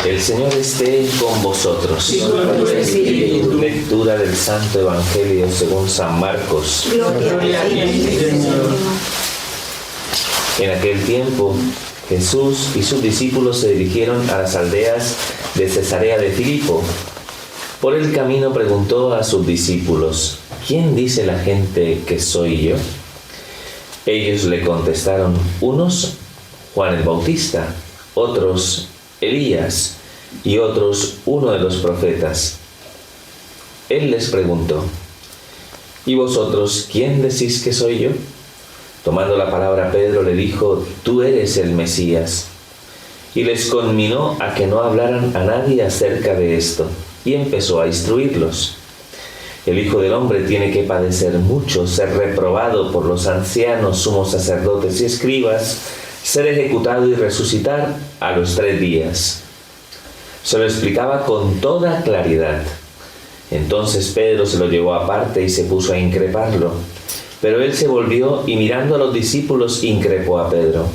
El Señor esté con vosotros. Lectura del Santo Evangelio según San Marcos. Gloria a ti, Señor. En aquel tiempo, Jesús y sus discípulos se dirigieron a las aldeas de Cesarea de Filipo. Por el camino preguntó a sus discípulos: ¿quién dice la gente que soy yo? Ellos le contestaron: unos, Juan el Bautista; otros, Elías; y otros, uno de los profetas. Él les preguntó: ¿y vosotros quién decís que soy yo? Tomando la palabra, Pedro le dijo: tú eres el Mesías. Y les conminó a que no hablaran a nadie acerca de esto, y empezó a instruirlos. El Hijo del Hombre tiene que padecer mucho, ser reprobado por los ancianos, sumos sacerdotes y escribas, ser ejecutado y resucitar a los 3 días. Se lo explicaba con toda claridad. Entonces Pedro se lo llevó aparte y se puso a increparlo. Pero él se volvió y mirando a los discípulos increpó a Pedro: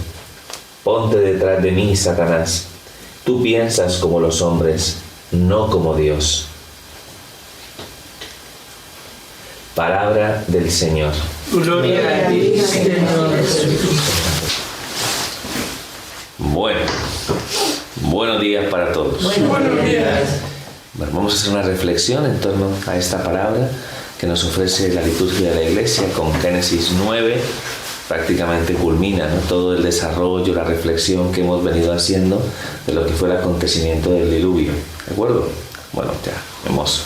ponte detrás de mí, Satanás. Tú piensas como los hombres, no como Dios. Palabra del Señor. Gloria a ti, Señor Jesús. Bueno, buenos días para todos. Buenos días. Bueno, vamos a hacer una reflexión en torno a esta palabra que nos ofrece la liturgia de la Iglesia con Génesis 9. Prácticamente culmina, ¿no?, todo el desarrollo, la reflexión que hemos venido haciendo de lo que fue el acontecimiento del diluvio. ¿De acuerdo? Bueno, ya hemos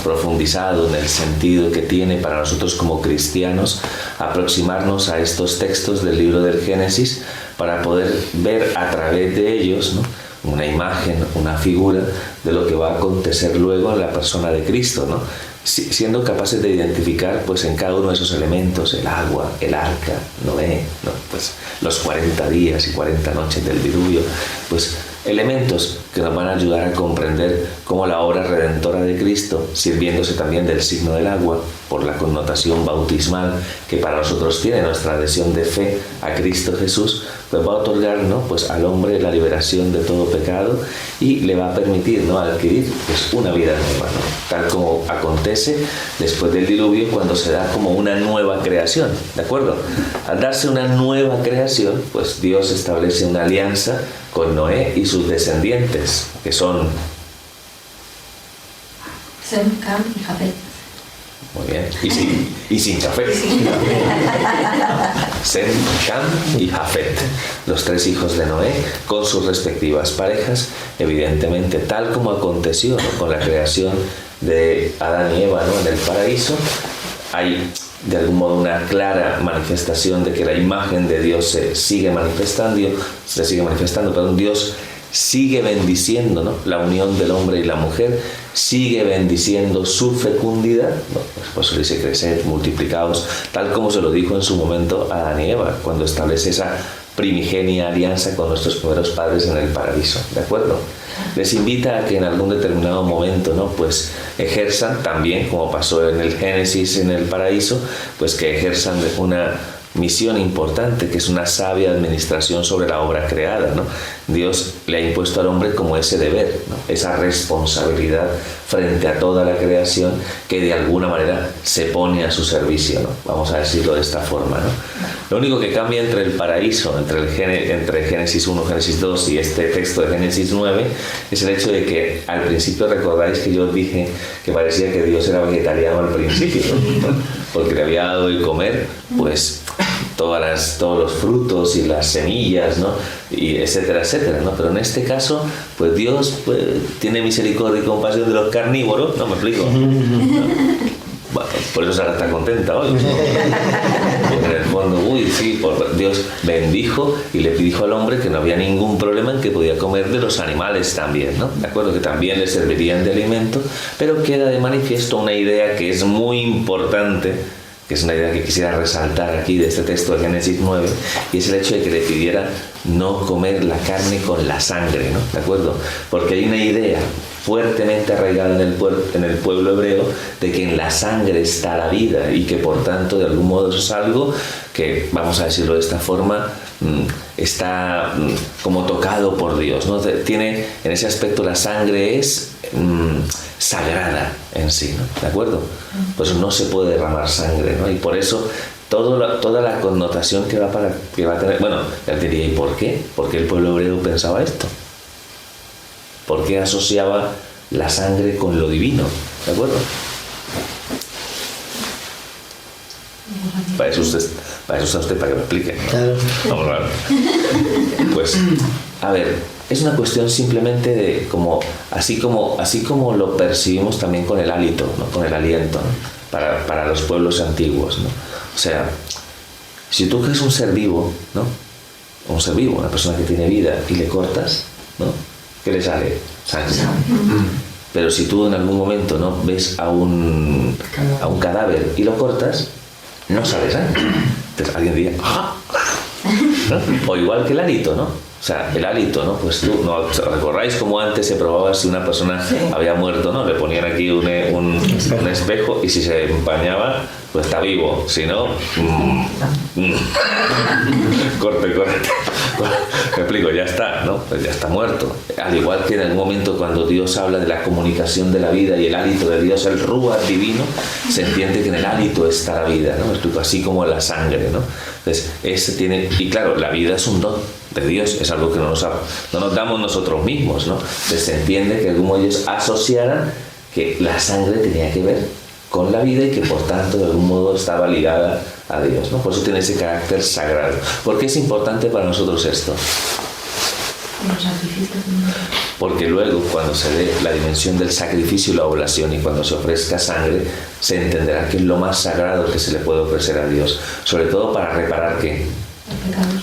profundizado en el sentido que tiene para nosotros como cristianos aproximarnos a estos textos del libro del Génesis para poder ver a través de ellos, ¿no?, una imagen, una figura de lo que va a acontecer luego en la persona de Cristo, ¿no?, siendo capaces de identificar pues en cada uno de esos elementos, el agua, el arca, Noé, ¿no?, pues los 40 días y 40 noches del diluvio, pues elementos que nos van a ayudar a comprender cómo la obra redentora de Cristo, sirviéndose también del signo del agua, por la connotación bautismal que para nosotros tiene nuestra adhesión de fe a Cristo Jesús, pues va a otorgar, ¿no?, pues al hombre la liberación de todo pecado y le va a permitir, ¿no?, adquirir pues una vida nueva, ¿no?, tal como acontece después del diluvio cuando se da como una nueva creación, ¿de acuerdo? Al darse una nueva creación, pues Dios establece una alianza con Noé y sus descendientes, que son Sem, Cam y Jafet. muy bien, y sin Jafet. Sem, Cam y Jafet, los 3 hijos de Noé, con sus respectivas parejas, evidentemente tal como aconteció, ¿no?, con la creación de Adán y Eva, ¿no?, en el paraíso. Hay de algún modo una clara manifestación de que la imagen de Dios se sigue manifestando, Dios sigue bendiciendo, ¿no?, la unión del hombre y la mujer, sigue bendiciendo su fecundidad, ¿no? Pues eso dice: creced, multiplicaos, tal como se lo dijo en su momento a Adán y Eva, cuando establece esa primigenia alianza con nuestros primeros padres en el paraíso, ¿de acuerdo? Les invita a que en algún determinado momento, ¿no?, pues ejerzan también, como pasó en el Génesis, en el paraíso, pues que ejerzan una misión importante, que es una sabia administración sobre la obra creada, ¿no? Dios le ha impuesto al hombre como ese deber, ¿no?, esa responsabilidad frente a toda la creación que de alguna manera se pone a su servicio, ¿no?, vamos a decirlo de esta forma, ¿no? Lo único que cambia entre el paraíso, entre Génesis 1, Génesis 2 y este texto de Génesis 9, es el hecho de que al principio, recordáis que yo os dije que parecía que Dios era vegetariano al principio, ¿no?, porque le había dado de comer pues todos los frutos y las semillas, ¿no?, y etcétera, etcétera, ¿no? Pero en este caso, pues Dios pues tiene misericordia y compasión de los carnívoros, ¿no? ¿Me explico? ¿No? Bueno, por eso Sara está contenta hoy, ¿no? Porque en el fondo, Dios bendijo y le dijo al hombre que no había ningún problema en que podía comer de los animales también, ¿no? De acuerdo, que también le servirían de alimento, pero queda de manifiesto una idea que es muy importante, que es una idea que quisiera resaltar aquí de este texto de Génesis 9, y es el hecho de que le pidiera no comer la carne con la sangre, ¿no? ¿De acuerdo? Porque hay una idea fuertemente arraigada en el pueblo hebreo, de que en la sangre está la vida y que por tanto de algún modo eso es algo que, vamos a decirlo de esta forma, está como tocado por Dios, ¿no? Tiene, en ese aspecto la sangre es sagrada en sí, ¿no? ¿De acuerdo? Pues no se puede derramar sangre, ¿no? Y por eso toda la connotación que va a tener, bueno, ya te diría, ¿y por qué? ¿Por qué el pueblo hebreo pensaba esto? ¿Por qué asociaba la sangre con lo divino? ¿De acuerdo? Para eso está usted, para que me explique, ¿no? Claro. Vamos a ver. Pues, a ver, es una cuestión simplemente de así como lo percibimos también con el hálito, ¿no? Con el aliento, ¿no? Para los pueblos antiguos, ¿no? O sea, si tú coges un ser vivo, ¿no? Un ser vivo, una persona que tiene vida, y le cortas, ¿no? ¿Qué le sale? Sangre. Pero si tú en algún momento, ¿no?, ves a un cadáver y lo cortas, no sale sangre. Entonces alguien diría, ¡ah! ¿No? O igual que el hálito, ¿no? O sea, el hálito, ¿no? Pues tú, ¿no? ¿Recordáis cómo antes se probaba si una persona había muerto, ¿no? Le ponían aquí un espejo y si se empañaba, pues está vivo. Si no, corte. Me explico, ya está, ¿no? Pues ya está muerto. Al igual que en algún momento cuando Dios habla de la comunicación de la vida y el hálito de Dios, el ruach divino, se entiende que en el hálito está la vida, ¿no? Me explico, así como la sangre, ¿no? Entonces, y claro, la vida es un don de Dios, es algo que no nos damos nosotros mismos, ¿no? Entonces se entiende que como ellos asociaran que la sangre tenía que ver con la vida y que por tanto de algún modo estaba ligada a Dios, ¿no? Por eso tiene ese carácter sagrado. ¿Por qué es importante para nosotros esto? Porque luego cuando se dé la dimensión del sacrificio y la oblación y cuando se ofrezca sangre, se entenderá que es lo más sagrado que se le puede ofrecer a Dios, sobre todo para reparar ¿qué?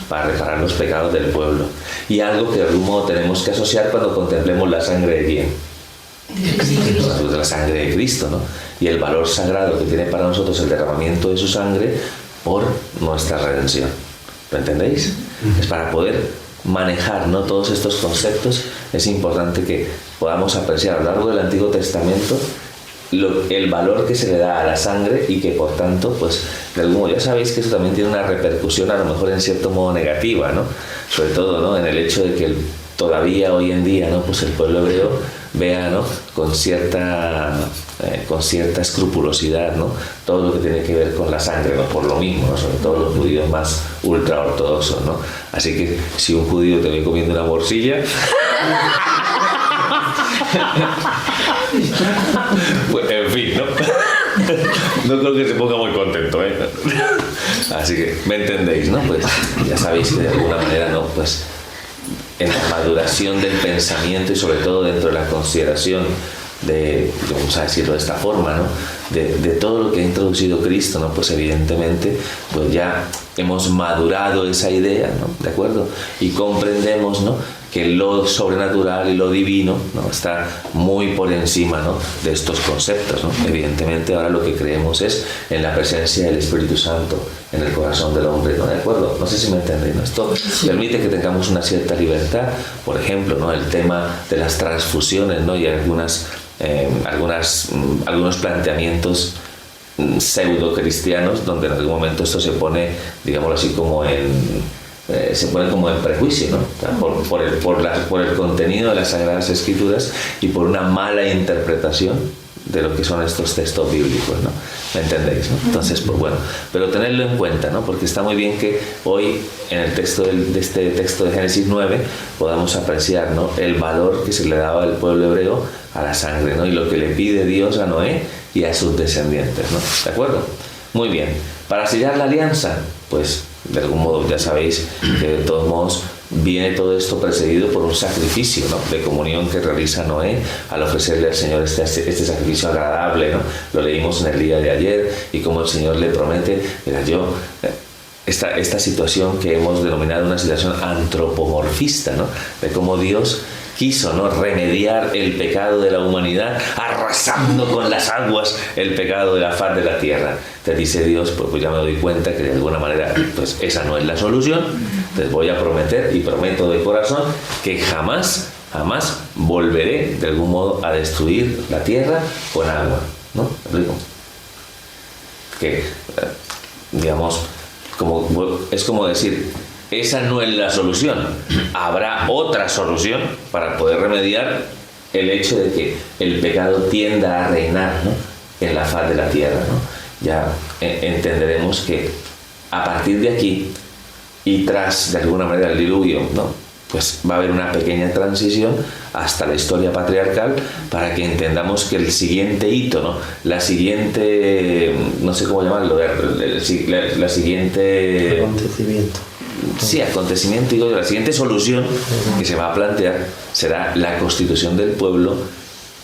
Para reparar los pecados del pueblo. Y algo que de algún modo tenemos que asociar cuando contemplemos la sangre de ¿quién? De la sangre de Cristo, ¿no? Y el valor sagrado que tiene para nosotros el derramamiento de su sangre por nuestra redención. ¿Lo entendéis? Es para poder manejar, ¿no?, todos estos conceptos. Es importante que podamos apreciar a lo largo del Antiguo Testamento el valor que se le da a la sangre y que por tanto, pues de algún modo, ya sabéis que eso también tiene una repercusión a lo mejor en cierto modo negativa, ¿no? Sobre todo, ¿no?, en el hecho de que todavía hoy en día, ¿no?, pues el pueblo hebreo vea, ¿no?, con cierta escrupulosidad, ¿no?, todo lo que tiene que ver con la sangre, ¿no?, por lo mismo, ¿no?, sobre todo los judíos más ultraortodoxos, ¿no? Así que si un judío te ve comiendo una morcilla, pues, en fin, ¿no? No creo que se ponga muy contento, ¿eh? Así que, ¿me entendéis, no? Pues ya sabéis que de alguna manera, ¿no?, pues en la maduración del pensamiento y sobre todo dentro de la consideración vamos a decirlo de esta forma, ¿no?, de todo lo que ha introducido Cristo, ¿no?, pues evidentemente pues ya hemos madurado esa idea, ¿no?, ¿de acuerdo? Y comprendemos, ¿no?, que lo sobrenatural y lo divino, ¿no?, está muy por encima, ¿no?, de estos conceptos, ¿no? Evidentemente ahora lo que creemos es en la presencia del Espíritu Santo en el corazón del hombre, ¿no?, ¿de acuerdo? No sé si me entendéis, ¿no? Esto permite que tengamos una cierta libertad. Por ejemplo, ¿no?, el tema de las transfusiones, ¿no?, y algunos planteamientos pseudo cristianos donde en algún momento esto se pone, digámoslo así, como se pone como en prejuicio, ¿no? O sea, por el contenido de las Sagradas Escrituras y por una mala interpretación de lo que son estos textos bíblicos, ¿no? ¿Me entendéis, no? Entonces, pues bueno, pero tenedlo en cuenta, ¿no? Porque está muy bien que hoy en el texto de este texto de Génesis 9 podamos apreciar, ¿no?, el valor que se le daba al pueblo hebreo a la sangre, ¿no?, y lo que le pide Dios a Noé y a sus descendientes, ¿no? ¿De acuerdo? Muy bien. Para sellar la alianza, pues de algún modo ya sabéis que de todos modos viene todo esto precedido por un sacrificio, ¿no?, de comunión que realiza Noé al ofrecerle al Señor este sacrificio agradable, ¿no? Lo leímos en el día de ayer y como el Señor le promete, mira, esta situación que hemos denominado una situación antropomorfista, ¿no?, de cómo Dios quiso, ¿no?, remediar el pecado de la humanidad arrasando con las aguas el pecado de la faz de la tierra. Te dice Dios, pues ya me doy cuenta que de alguna manera pues esa no es la solución, entonces voy a prometer y prometo de corazón que jamás Jamás volveré de algún modo a destruir la tierra con agua, ¿no? Rico. Que, digamos, es como decir, esa no es la solución. Habrá otra solución para poder remediar el hecho de que el pecado tienda a reinar, ¿no?, en la faz de la tierra, ¿no? Ya entenderemos que a partir de aquí y tras, de alguna manera, el diluvio, ¿no?, pues va a haber una pequeña transición hasta la historia patriarcal para que entendamos que el siguiente hito, ¿no?, la siguiente, no sé cómo llamarlo, la siguiente... Acontecimiento. Sí, acontecimiento, digo, la siguiente solución que se va a plantear será la constitución del pueblo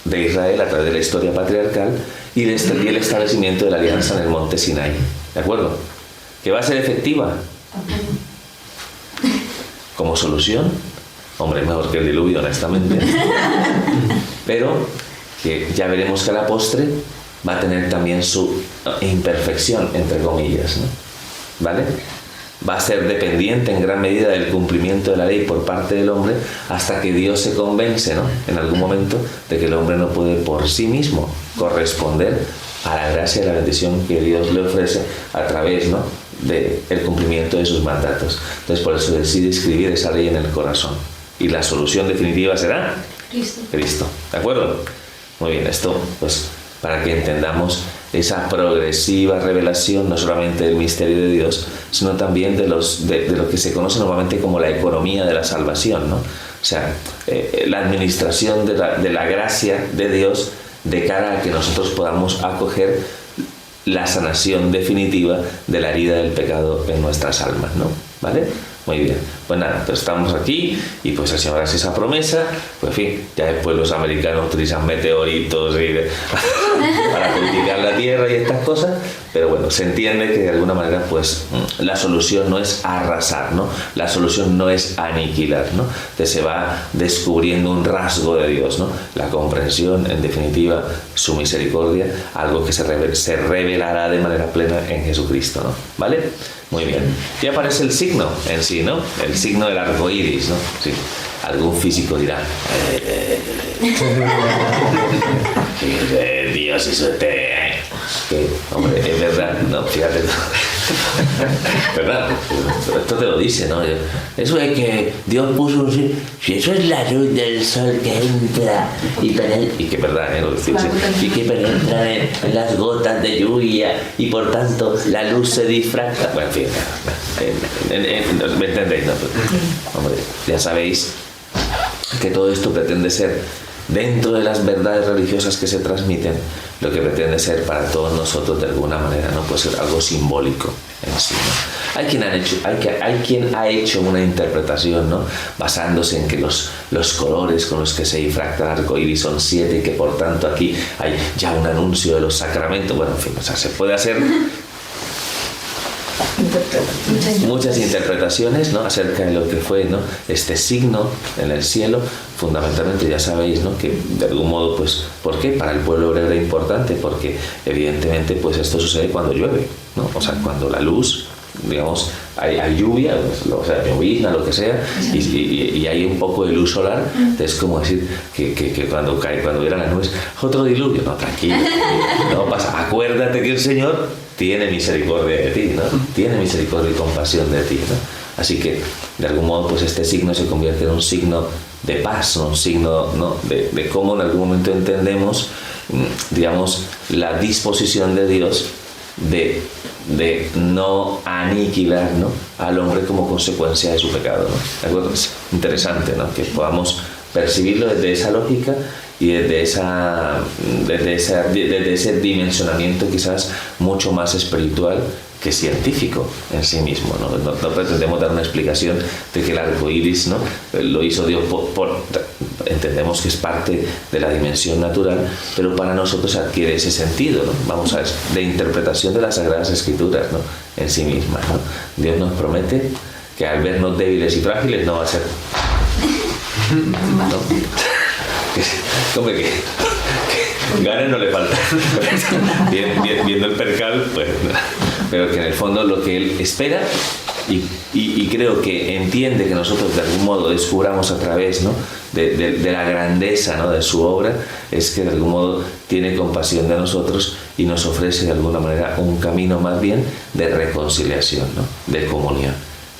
de Israel a través de la historia patriarcal y el establecimiento de la alianza en el monte Sinai. ¿De acuerdo? ¿Que va a ser efectiva? Como solución, hombre, mejor que el diluvio, honestamente. Pero que ya veremos que a la postre va a tener también su imperfección, entre comillas, ¿no? ¿Vale? Va a ser dependiente en gran medida del cumplimiento de la ley por parte del hombre hasta que Dios se convence, ¿no?, en algún momento, de que el hombre no puede por sí mismo corresponder a la gracia y la bendición que Dios le ofrece a través, ¿no?, del cumplimiento de sus mandatos. Entonces, por eso decide escribir esa ley en el corazón. Y la solución definitiva será Cristo. ¿De acuerdo? Muy bien, esto pues para que entendamos esa progresiva revelación no solamente del misterio de Dios, sino también de lo que se conoce normalmente como la economía de la salvación, ¿no? O sea, la administración de la gracia de Dios de cara a que nosotros podamos acoger la sanación definitiva de la herida del pecado en nuestras almas, ¿no? ¿Vale? Muy bien. Pues nada, pues estamos aquí y pues el Señor hace esa promesa. Pues en fin, ya después los americanos utilizan meteoritos para purificar la tierra y estas cosas, pero bueno, se entiende que de alguna manera pues la solución no es arrasar, ¿no? La solución no es aniquilar, ¿no? Entonces se va descubriendo un rasgo de Dios, ¿no? La comprensión, en definitiva, su misericordia, algo que se revelará de manera plena en Jesucristo, ¿no? ¿Vale? Muy bien. Y aparece el signo en sí, ¿no? El signo del arco iris, ¿no? Sí. Algún físico dirá, Dios hizo que, hombre, es verdad, no, fíjate, ¿verdad? Esto te lo dice, ¿no? Eso es que Dios puso un signo, si eso es la luz del sol que entra y que es verdad, y que penetra en las gotas de lluvia y por tanto la luz se difracta. Bueno, en fin, ¿me entendéis? No? Hombre, ya sabéis que todo esto pretende ser, dentro de las verdades religiosas que se transmiten, lo que pretende ser para todos nosotros de alguna manera, ¿no? Puede ser algo simbólico en sí, ¿no? Hay quien ha hecho una interpretación, ¿no?, basándose en que los colores con los que se difracta el arco iris son 7 y que por tanto aquí hay ya un anuncio de los sacramentos. Bueno, en fin, o sea, se puede hacer muchas interpretaciones, ¿no?, acerca de lo que fue, ¿no?, este signo en el cielo. Fundamentalmente ya sabéis, ¿no?, que de algún modo, pues, ¿por qué? Para el pueblo hebreo era importante, porque evidentemente pues esto sucede cuando llueve, ¿no? O sea, cuando la luz, digamos, hay lluvia, o sea, llovizna, lo que sea, y hay un poco de luz solar. Es como decir que cuando viera las nubes, otro diluvio. No, tranquilo, no pasa. Acuérdate que el Señor tiene misericordia de ti, ¿no? Tiene misericordia y compasión de ti, ¿no? Así que, de algún modo, pues este signo se convierte en un signo de paz, ¿no? Un signo, ¿no?, de cómo en algún momento entendemos, digamos, la disposición de Dios de no aniquilar, ¿no?, al hombre como consecuencia de su pecado, ¿no? ¿De acuerdo? Es interesante, ¿no?, que podamos percibirlo desde esa lógica y desde ese dimensionamiento quizás mucho más espiritual que científico en sí mismo, ¿no? No pretendemos dar una explicación de que el arco iris, ¿no?, lo hizo Dios entendemos que es parte de la dimensión natural, pero para nosotros adquiere ese sentido, ¿no? Vamos a ver, de interpretación de las Sagradas Escrituras, ¿no?, en sí mismas, ¿no? Dios nos promete que al vernos débiles y frágiles no va a ser, ¿no? Hombre, que ganas no le falta. Viendo el percal, pues, pero que en el fondo lo que Él espera y creo que entiende que nosotros de algún modo descubramos a través, ¿no?, de la grandeza, ¿no?, de su obra, es que de algún modo tiene compasión de nosotros y nos ofrece de alguna manera un camino más bien de reconciliación, ¿no?, de comunión.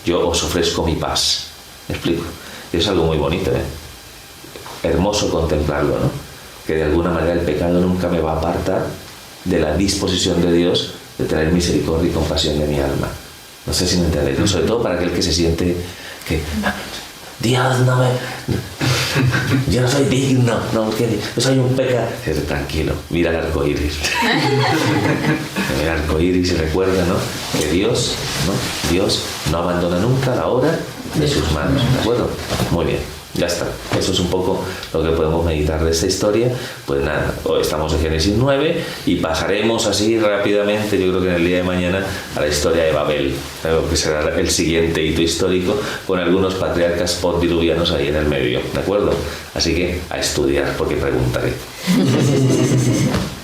Yo os ofrezco mi paz. ¿Me explico? Y es algo muy bonito, hermoso contemplarlo, ¿no? Que de alguna manera el pecado nunca me va a apartar de la disposición de Dios de tener misericordia y compasión de mi alma. No sé si me entendéis, ¿no? Sobre todo para aquel que se siente que Dios no me... Yo no soy digno, no, que yo soy un pecador. Tranquilo, mira el arco iris. Mira el arco iris y recuerda, ¿no?, que Dios no abandona nunca la obra de sus manos. ¿De acuerdo? Muy bien. Ya está. Eso es un poco lo que podemos meditar de esta historia. Pues nada, hoy estamos en Génesis 9 y pasaremos así rápidamente, yo creo que en el día de mañana, a la historia de Babel, que será el siguiente hito histórico, con algunos patriarcas postdiluvianos ahí en el medio. ¿De acuerdo? Así que a estudiar, porque preguntaré.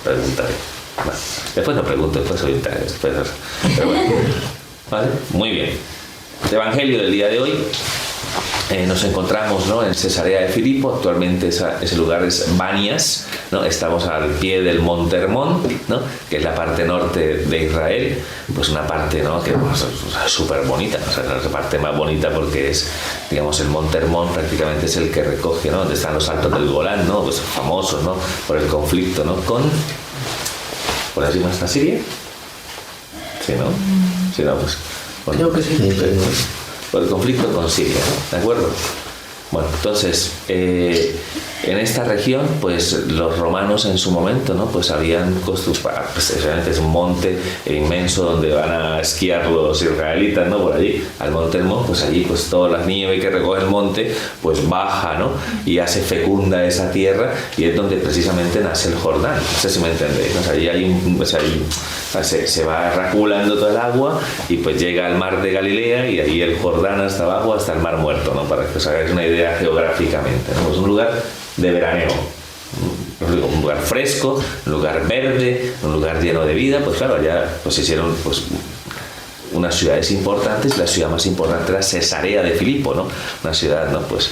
Preguntaré. Bueno, después no pregunto, después soy pero bueno. ¿Vale? Muy bien. El Evangelio del día de hoy. Nos encontramos, ¿no?, en Cesarea de Filipo. Actualmente ese lugar es Banias, ¿no? Estamos al pie del Monte Hermón, ¿no?, que es la parte norte de Israel. Pues una parte, ¿no?, que es súper bonita, o sea, la parte más bonita porque es, digamos, el Monte Hermón prácticamente es el que recoge, ¿no?, donde están los altos del Golán, ¿no?, pues famosos, ¿no?, por el conflicto, ¿no?, ¿por encima está Siria? Sí, ¿no? Sí, no, pues... Bueno, creo que sí. Por el conflicto con Siria, ¿no? ¿De acuerdo? Bueno, entonces, en esta región, pues los romanos en su momento, ¿no?, pues habían construido, pues realmente es un monte inmenso donde van a esquiar los israelitas, ¿no?, por allí, al Monte Hermón. Pues allí, pues toda la nieve que recoge el monte, pues baja, ¿no?, y hace fecunda esa tierra, y es donde precisamente nace el Jordán. No sé si me entendéis, ¿no? O sea, allí se va reculando todo el agua y pues llega al mar de Galilea y ahí el Jordán hasta abajo, hasta el mar Muerto, ¿no?, para que os hagáis una idea geográficamente, ¿no? Es un lugar de veraneo, un lugar fresco, un lugar verde, un lugar lleno de vida. Pues claro, allá pues se hicieron pues unas ciudades importantes. La ciudad más importante era Cesarea de Filipo, ¿no?, una ciudad, ¿no?, pues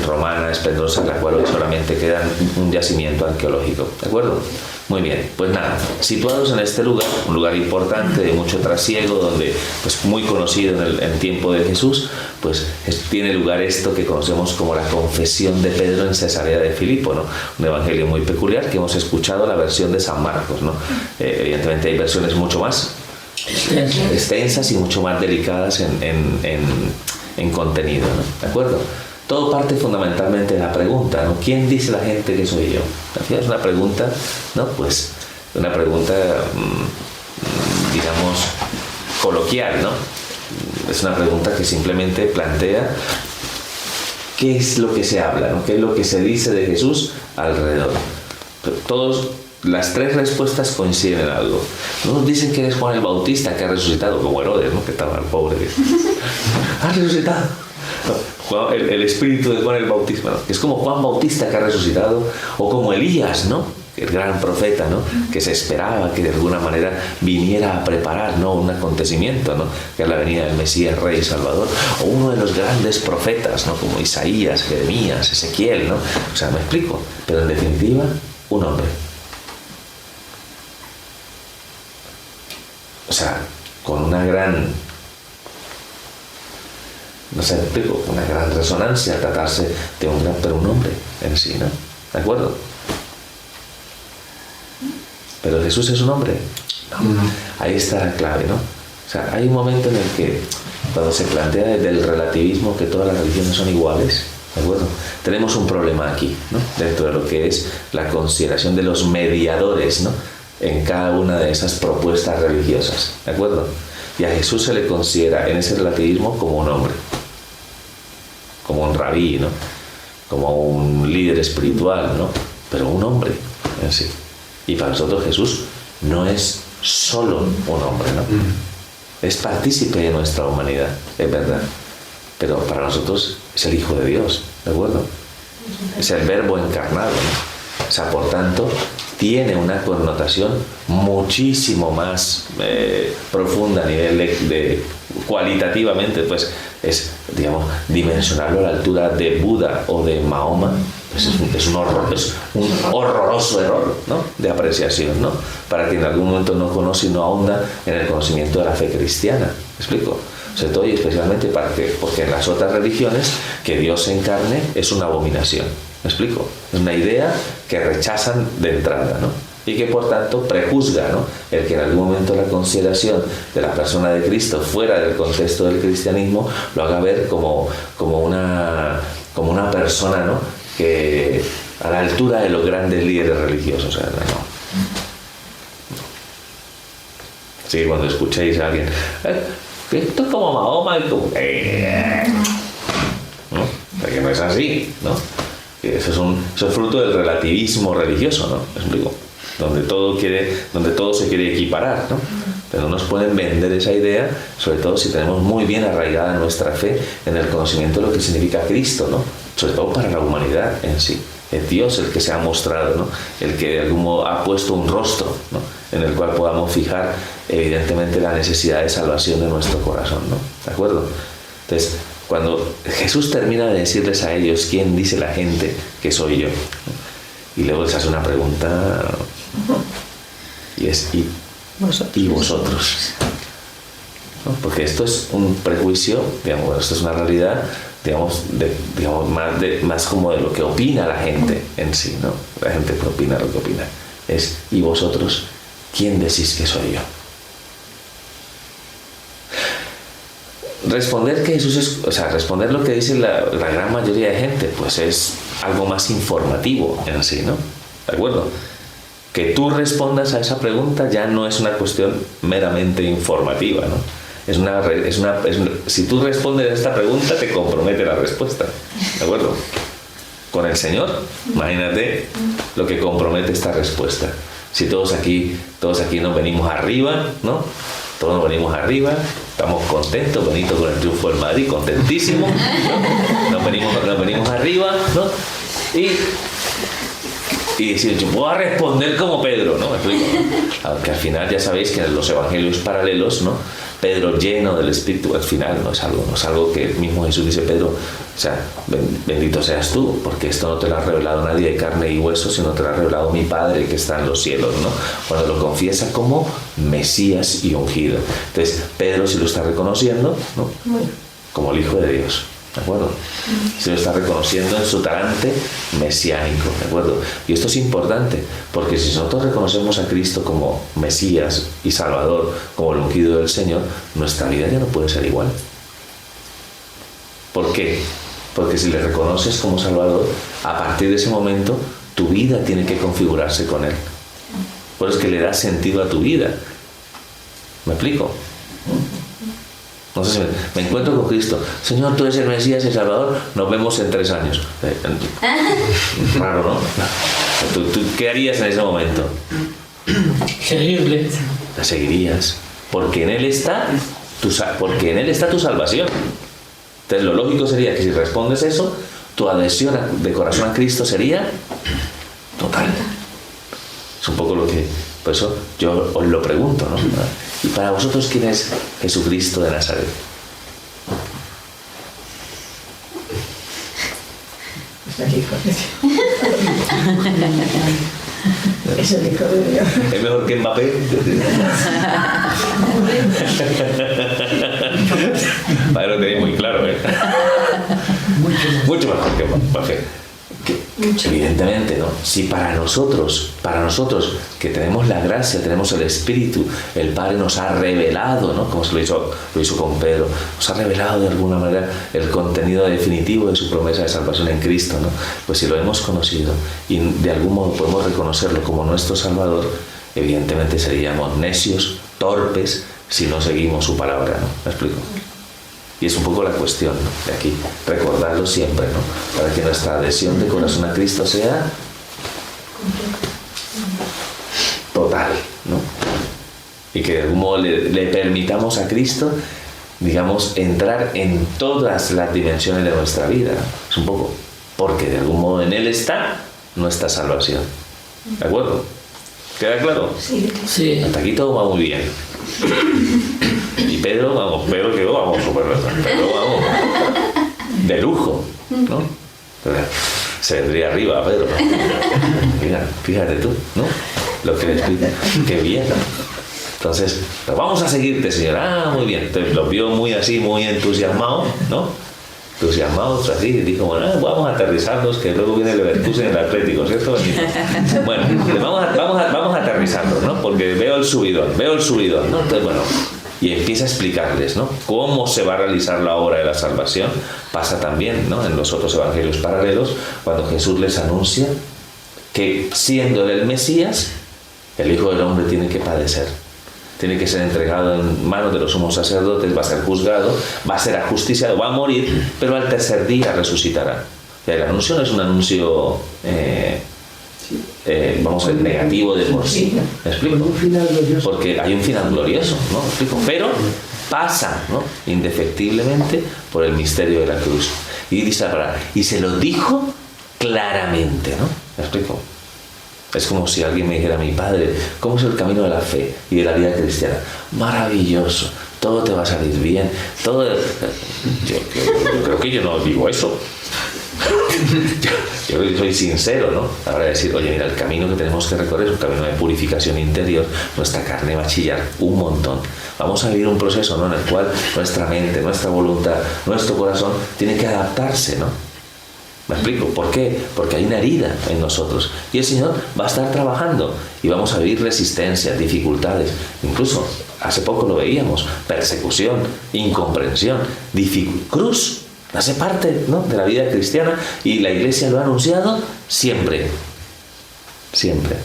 romana, esplendorosa, en la cual hoy solamente queda un yacimiento arqueológico. ¿De acuerdo? Muy bien, pues nada, situados en este lugar, un lugar importante de mucho trasiego, donde pues muy conocido en tiempo de Jesús, pues tiene lugar esto que conocemos como la confesión de Pedro en Cesarea de Filipo, ¿no?, un evangelio muy peculiar que hemos escuchado la versión de San Marcos, ¿no? Evidentemente hay versiones mucho más extensas y mucho más delicadas en contenido, ¿no? ¿De acuerdo? Todo parte fundamentalmente de la pregunta, ¿no? ¿Quién dice la gente que soy yo? Es una pregunta, ¿no?, pues una pregunta, digamos, coloquial, ¿no? Es una pregunta que simplemente plantea qué es lo que se habla, ¿no?, qué es lo que se dice de Jesús alrededor. Las tres respuestas coinciden en algo. Unos dicen que eres Juan el Bautista, que ha resucitado, como Herodes, ¿no?, que estaba el pobre. ¿Ha resucitado? No, el espíritu de Juan el Bautista, ¿no?, que es como Juan Bautista que ha resucitado, o como Elías, ¿no?, el gran profeta, ¿no?, que se esperaba que de alguna manera viniera a preparar, ¿no?, un acontecimiento, ¿no?, que es la venida del Mesías, Rey y Salvador, o uno de los grandes profetas, ¿no?, como Isaías, Jeremías, Ezequiel, ¿no? O sea, me explico, pero en definitiva, un hombre. O sea, con una gran, no sé, una gran resonancia al tratarse de un gran, pero un hombre en sí, ¿no? ¿De acuerdo? Pero Jesús es un hombre. No. Ahí está la clave, ¿no? O sea, hay un momento en el que, cuando se plantea desde el relativismo que todas las religiones son iguales, ¿de acuerdo? Tenemos un problema aquí, ¿no?, dentro de lo que es la consideración de los mediadores, ¿no?, en cada una de esas propuestas religiosas, ¿de acuerdo? Y a Jesús se le considera en ese relativismo como un hombre, como un rabí, ¿no?, como un líder espiritual, ¿no?, pero un hombre en sí. Y para nosotros Jesús no es solo un hombre, ¿no? Es partícipe de nuestra humanidad, es verdad, pero para nosotros es el Hijo de Dios, ¿de acuerdo? Es el Verbo encarnado, ¿no? O sea, por tanto, tiene una connotación muchísimo más profunda a nivel cualitativamente, pues es, digamos, dimensionarlo a la altura de Buda o de Mahoma, pues es un horroroso error, ¿no?, de apreciación, ¿no?, para quien en algún momento no conoce y no ahonda en el conocimiento de la fe cristiana. ¿Me explico? Sobre todo y especialmente porque en las otras religiones que Dios se encarne es una abominación. ¿Me explico? Es una idea que rechazan de entrada, ¿no?, y que por tanto prejuzga, ¿no?, el que en algún momento la consideración de la persona de Cristo fuera del contexto del cristianismo lo haga ver como una persona, ¿no?, que a la altura de los grandes líderes religiosos. O sea, no. Así que cuando escuchéis a alguien, esto es como Mahoma, y tú, ¿no? Porque no es así, ¿no? Eso es fruto del relativismo religioso, ¿no? ¿Me explico? Donde todo se quiere equiparar, ¿no? Pero no nos pueden vender esa idea, sobre todo si tenemos muy bien arraigada nuestra fe en el conocimiento de lo que significa Cristo, ¿no? Sobre todo para la humanidad en sí. Es Dios el que se ha mostrado, ¿no?, el que de algún modo ha puesto un rostro, ¿no?, en el cual podamos fijar evidentemente la necesidad de salvación de nuestro corazón, ¿no? ¿De acuerdo? Entonces, cuando Jesús termina de decirles a ellos quién dice la gente que soy yo, ¿no?, y luego les hace una pregunta, y es ¿y vosotros? ¿No? Porque esto es un prejuicio, digamos, bueno, esto es una realidad, digamos, más como de lo que opina la gente en sí, ¿no? La gente que opina lo que opina. Es ¿y vosotros quién decís que soy yo? Responder que Jesús es, o sea, responder lo que dice la gran mayoría de gente, pues es algo más informativo en sí, ¿no? ¿De acuerdo? Que tú respondas a esa pregunta ya no es una cuestión meramente informativa, ¿no? Si tú respondes a esta pregunta, te compromete la respuesta, ¿de acuerdo? Con el Señor, imagínate lo que compromete esta respuesta. Si todos aquí nos venimos arriba, ¿no? Todos nos venimos arriba, estamos contentos, Benito con el triunfo del Madrid, contentísimo, ¿no? Nos venimos arriba, ¿no? Y decir, yo puedo responder como Pedro, ¿no? ¿Me explico? Aunque al final ya sabéis que en los evangelios paralelos, ¿no?, Pedro lleno del Espíritu, al final no es algo que el mismo Jesús dice, Pedro, o sea, bendito seas tú, porque esto no te lo ha revelado nadie de carne y hueso, sino te lo ha revelado mi Padre que está en los cielos, ¿no? Cuando lo confiesa como Mesías y ungido. Entonces, Pedro sí lo está reconociendo, ¿no?, como el Hijo de Dios. ¿De acuerdo? Se lo está reconociendo en su talante mesiánico, ¿de acuerdo? Y esto es importante, porque si nosotros reconocemos a Cristo como Mesías y Salvador, como el ungido del Señor, nuestra vida ya no puede ser igual. ¿Por qué? Porque si le reconoces como Salvador, a partir de ese momento, tu vida tiene que configurarse con Él. Por eso es que le da sentido a tu vida. ¿Me explico? No sé si me encuentro con Cristo. Señor, tú eres el Mesías y el Salvador, nos vemos en 3 años. Raro, ¿no? ¿Tú qué harías en ese momento? Seguirle. La seguirías. Porque en Él está tu salvación. Entonces lo lógico sería que si respondes eso, tu adhesión de corazón a Cristo sería total. Es un poco lo que... Por eso yo os lo pregunto, ¿no? ¿Y para vosotros quién es Jesucristo de Nazaret? Es el Hijo de Dios. ¿Es mejor que Mbappé? Vale, lo tenéis muy claro, ¿eh? Mucho mejor que Mbappé. Evidentemente, ¿no? Si para nosotros que tenemos la gracia, tenemos el Espíritu, el Padre nos ha revelado, ¿no?, como se lo hizo con Pedro, nos ha revelado de alguna manera el contenido definitivo de su promesa de salvación en Cristo, ¿no? Pues si lo hemos conocido y de algún modo podemos reconocerlo como nuestro Salvador, evidentemente seríamos necios, torpes, si no seguimos su palabra, ¿no? ¿Me explico? Y es un poco la cuestión, ¿no?, de aquí, recordarlo siempre, ¿no?, para que nuestra adhesión de corazón a Cristo sea total, ¿no? Y que de algún modo le permitamos a Cristo, digamos, entrar en todas las dimensiones de nuestra vida. Es un poco, porque de algún modo en Él está nuestra salvación. ¿De acuerdo? ¿Queda claro? Sí. Sí. Hasta aquí todo va muy bien. Y Pedro quedó, de lujo, ¿no? Se vendría arriba, Pedro. Mira, fíjate tú, ¿no? Lo que le explica. Qué bien. Entonces, pues vamos a seguirte, Señor. Ah, muy bien. Entonces los vio muy así, muy entusiasmados, ¿no? Entusiasmados, así. Dijo, bueno, vamos a aterrizarnos, que luego viene el Leverkusen en el Atlético, ¿cierto? Bueno, vamos a aterrizarnos, ¿no? Porque veo el subidón, ¿no? Entonces, bueno, y empieza a explicarles, ¿no? Cómo se va a realizar la obra de la salvación. Pasa también, ¿no? En los otros evangelios paralelos, cuando Jesús les anuncia que siendo el Mesías, el Hijo del Hombre tiene que padecer, tiene que ser entregado en manos de los sumos sacerdotes, va a ser juzgado, va a ser ajusticiado, va a morir, pero al tercer día resucitará. Y el anuncio no es un anuncio vamos a ver, negativo de por sí. ¿Me explico? Porque hay un final glorioso, ¿no? ¿Me explico? Pero pasa, ¿no? Indefectiblemente por el misterio de la cruz. Y dice la palabra, y se lo dijo claramente, ¿no? ¿Me explico? Es como si alguien me dijera, mi padre, ¿cómo es el camino de la fe y de la vida cristiana? Maravilloso, todo te va a salir bien, todo... Yo creo que yo no digo eso. Yo soy sincero, ¿no? A la hora de decir, oye, mira, el camino que tenemos que recorrer es un camino de purificación interior, nuestra carne va a chillar un montón. Vamos a vivir un proceso, ¿no? En el cual nuestra mente, nuestra voluntad, nuestro corazón tiene que adaptarse, ¿no? ¿Me explico? ¿Por qué? Porque hay una herida en nosotros y el Señor va a estar trabajando y vamos a vivir resistencias, dificultades. Incluso hace poco lo veíamos, persecución, incomprensión, cruz. Hace parte, ¿no? De la vida cristiana y la Iglesia lo ha anunciado siempre. Siempre.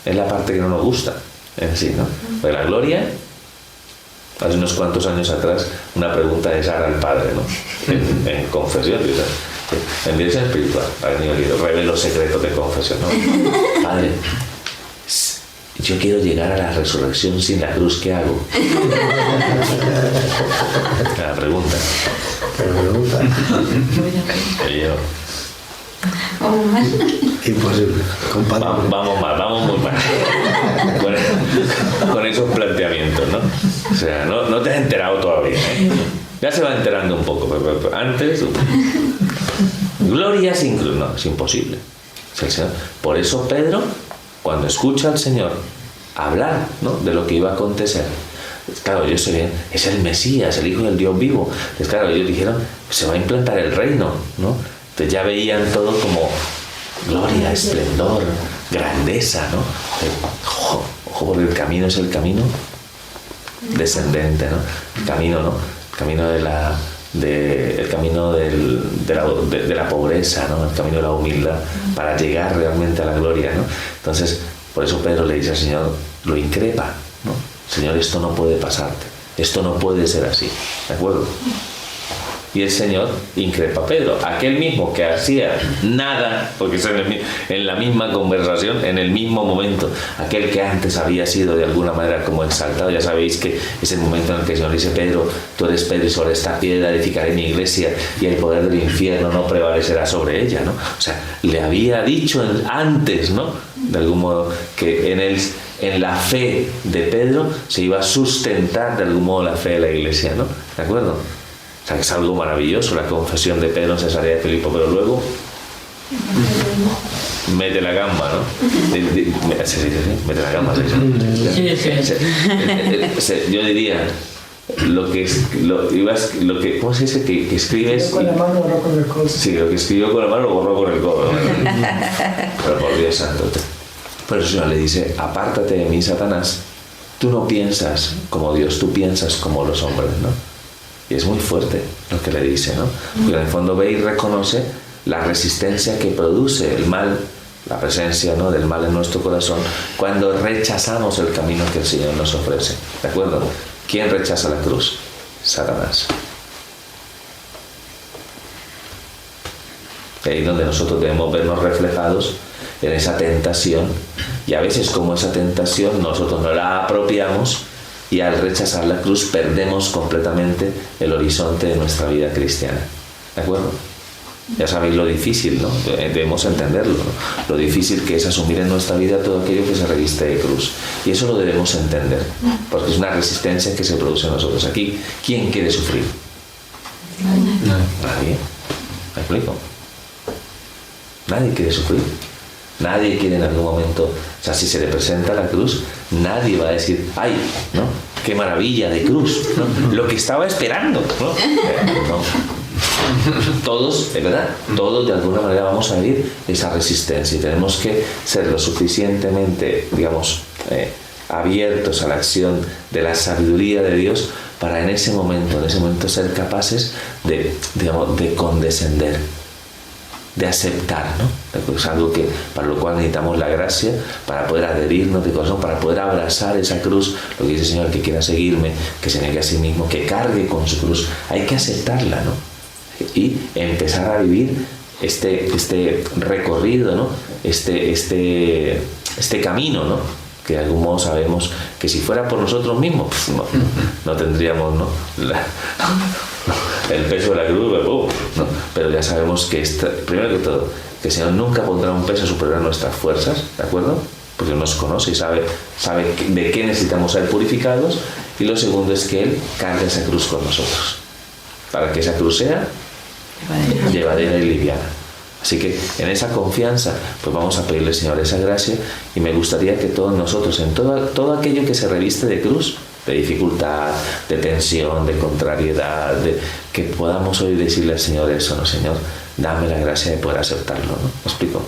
Es la parte que no nos gusta en sí, ¿no? Pues la gloria, hace unos cuantos años atrás, una pregunta de Sara al Padre, ¿no? En confesión, en dirección espiritual, revelo secretos de confesión, ¿no? Padre, yo quiero llegar a la resurrección sin la cruz, ¿qué hago? La pregunta. Y yo, imposible. Vamos muy mal. Con esos planteamientos, ¿no? O sea, no te has enterado todavía, ¿eh? Ya se va enterando un poco, pero antes... Gloria sin cruz, no, es imposible. Por eso Pedro, cuando escucha al Señor hablar, ¿no? De lo que iba a acontecer, claro, yo sé bien, es el Mesías, el Hijo del Dios vivo. Entonces, claro, ellos dijeron, se va a implantar el reino, ¿no? Entonces ya veían todo como gloria, esplendor, grandeza, ¿no? Ojo, porque el camino es el camino descendente, ¿no? El camino, ¿no? El camino de la pobreza, ¿no? El camino de la humildad para llegar realmente a la gloria, ¿no? Entonces, por eso Pedro le dice al Señor, lo increpa, ¿no? Señor, esto no puede pasarte, esto no puede ser así, ¿de acuerdo? Y el Señor increpa a Pedro, aquel mismo que hacía nada, porque es en la misma conversación, en el mismo momento, aquel que antes había sido de alguna manera como exaltado. Ya sabéis que es el momento en el que el Señor dice, Pedro, tú eres Pedro y sobre esta piedra edificaré mi iglesia y el poder del infierno no prevalecerá sobre ella, ¿no? O sea, le había dicho antes, ¿no? De algún modo, que en la fe de Pedro se iba a sustentar de algún modo la fe de la iglesia, ¿no? ¿De acuerdo? O sea, que es algo maravilloso la confesión de Pedro en Cesarea de Filipo, pero luego mete la gamba, ¿no? Sí, mete la gamba, sí. Yo diría, ¿cómo se dice? Que escribes... Con la mano borró con el codo. Sí, lo que escribió con la mano lo borró con el codo, ¿no? Pero por Dios santo. Por eso el Señor le dice, apártate de mí, Satanás, tú no piensas como Dios, tú piensas como los hombres, ¿no? Y es muy fuerte lo que le dice, ¿no? Porque en el fondo ve y reconoce la resistencia que produce el mal, la presencia, ¿no? Del mal en nuestro corazón, cuando rechazamos el camino que el Señor nos ofrece. ¿De acuerdo? ¿Quién rechaza la cruz? Satanás. Y ahí es donde nosotros debemos vernos reflejados en esa tentación, y a veces como esa tentación nosotros no la apropiamos, y al rechazar la cruz perdemos completamente el horizonte de nuestra vida cristiana. ¿De acuerdo? Ya sabéis lo difícil, ¿no? Debemos entenderlo, ¿no? Lo difícil que es asumir en nuestra vida todo aquello que se reviste de cruz. Y eso lo debemos entender, porque es una resistencia que se produce en nosotros. Aquí, ¿quién quiere sufrir? Nadie. ¿Me explico? Nadie quiere sufrir. Nadie quiere en algún momento, o sea, si se le presenta la cruz, nadie va a decir, ¡ay! ¿No? ¡Qué maravilla de cruz! ¿No? Lo que estaba esperando, ¿no? No. Todos, de verdad, todos de alguna manera vamos a vivir esa resistencia y tenemos que ser lo suficientemente, digamos, abiertos a la acción de la sabiduría de Dios para en ese momento ser capaces de, digamos, de condescender, de aceptar, ¿no? Es algo que, para lo cual necesitamos la gracia, para poder adherirnos de corazón, para poder abrazar esa cruz. Lo que dice el Señor, que quiera seguirme, que se niegue a sí mismo, que cargue con su cruz. Hay que aceptarla, ¿no? Y empezar a vivir este recorrido, ¿no? Este camino, ¿no? Que de algún modo sabemos que si fuera por nosotros mismos, pues no tendríamos, ¿no? El peso de la cruz, ¿no? Pero ya sabemos que, primero que todo, que el Señor nunca pondrá un peso superior a nuestras fuerzas, ¿de acuerdo? Porque nos conoce y sabe de qué necesitamos ser purificados. Y lo segundo es que Él cargue esa cruz con nosotros, para que esa cruz sea llevadera y liviana. Así que en esa confianza pues vamos a pedirle al Señor esa gracia, y me gustaría que todos nosotros, en todo aquello que se reviste de cruz, de dificultad, de tensión, de contrariedad, que podamos hoy decirle al Señor eso, ¿no? Señor, dame la gracia de poder aceptarlo, ¿no? ¿Me explico?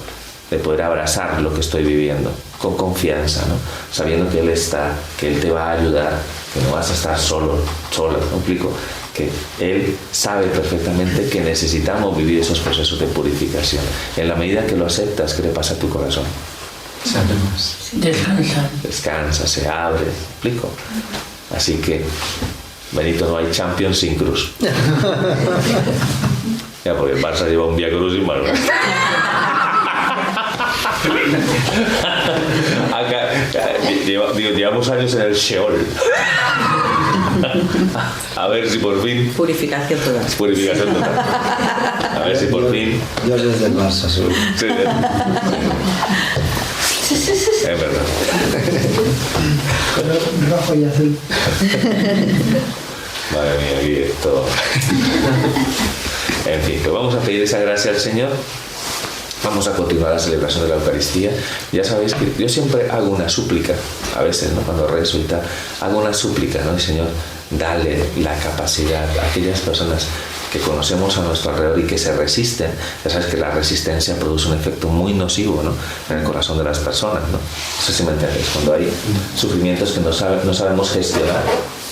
De poder abrazar lo que estoy viviendo con confianza, ¿no? Sabiendo que Él está, que Él te va a ayudar, que no vas a estar sola, ¿me explico? Que Él sabe perfectamente que necesitamos vivir esos procesos de purificación. En la medida que lo aceptas, ¿qué le pasa a tu corazón? Se abre más. Descansa. Descansa, se abre, ¿me explico? Así que, Benito, no hay Champions sin cruz. Ya, porque el Barça lleva un Vía Cruz sin Barça. Llevamos años en el Sheol. A ver si por fin. Purificación total. Purificación total. A ver si por fin. Yo desde el Barça, sí. Sí, es verdad. Pero rojo y azul. Madre mía, aquí esto. En fin, pues vamos a pedir esa gracia al Señor. Vamos a continuar la celebración de la Eucaristía. Ya sabéis que yo siempre hago una súplica, a veces, ¿no? Cuando rezo y tal, hago una súplica, ¿no? Y Señor, dale la capacidad a aquellas personas que conocemos a nuestro alrededor y que se resisten. Ya sabes que la resistencia produce un efecto muy nocivo, ¿no? En el corazón de las personas, ¿no? No sé si me entendéis. Cuando hay sufrimientos que no sabemos gestionar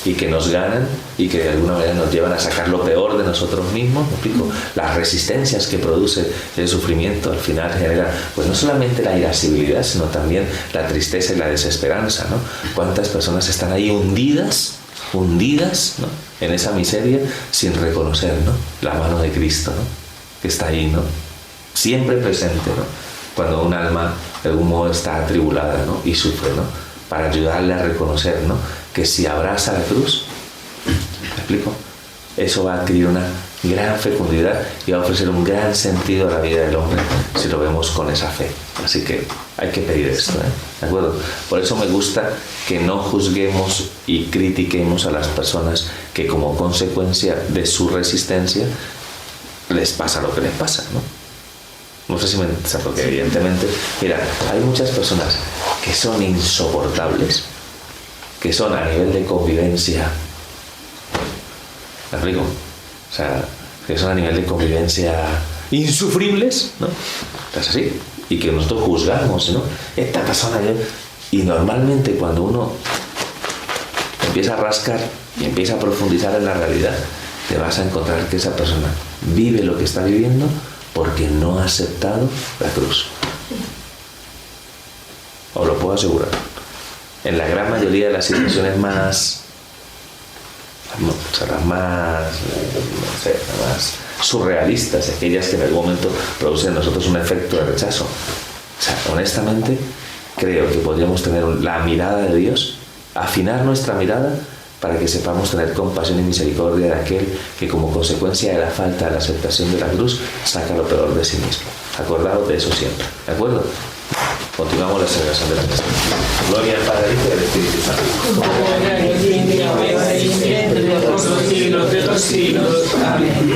y que nos ganan y que de alguna manera nos llevan a sacar lo peor de nosotros mismos, ¿me explico? Las resistencias que produce el sufrimiento al final genera, pues no solamente la irascibilidad, sino también la tristeza y la desesperanza, ¿no? ¿Cuántas personas están ahí hundidas, ¿no? En esa miseria sin reconocer, ¿no? La mano de Cristo, ¿no? Que está ahí, ¿no? Siempre presente, ¿no? Cuando un alma de algún modo está atribulada, ¿no? Y sufre, ¿no? Para ayudarle a reconocer, ¿no? Que si abraza la cruz, ¿me explico? Eso va a adquirir una gran fecundidad y va a ofrecer un gran sentido a la vida del hombre si lo vemos con esa fe. Así que hay que pedir esto, ¿eh? ¿De acuerdo? Por eso me gusta que no juzguemos y critiquemos a las personas que como consecuencia de su resistencia les pasa lo que les pasa, ¿no? No sé si me entiendes, porque evidentemente, mira, hay muchas personas que son insoportables, que son a nivel de convivencia, ¿me explico? O sea, que son a nivel de convivencia insufribles, ¿no? Es así. Y que nosotros juzgamos, ¿no? Esta persona, y normalmente cuando uno empieza a rascar y empieza a profundizar en la realidad, te vas a encontrar que esa persona vive lo que está viviendo porque no ha aceptado la cruz. Os lo puedo asegurar. En la gran mayoría de las situaciones más surrealistas, aquellas que en algún momento producen en nosotros un efecto de rechazo. O sea, honestamente, creo que podríamos tener la mirada de Dios, afinar nuestra mirada para que sepamos tener compasión y misericordia de aquel que como consecuencia de la falta de la aceptación de la cruz saca lo peor de sí mismo. Acordaos de eso siempre, ¿de acuerdo? Continuamos la celebración de la misa. Gloria al Padre, Hijo y al Espíritu Santo. Por los siglos de los siglos. Amén.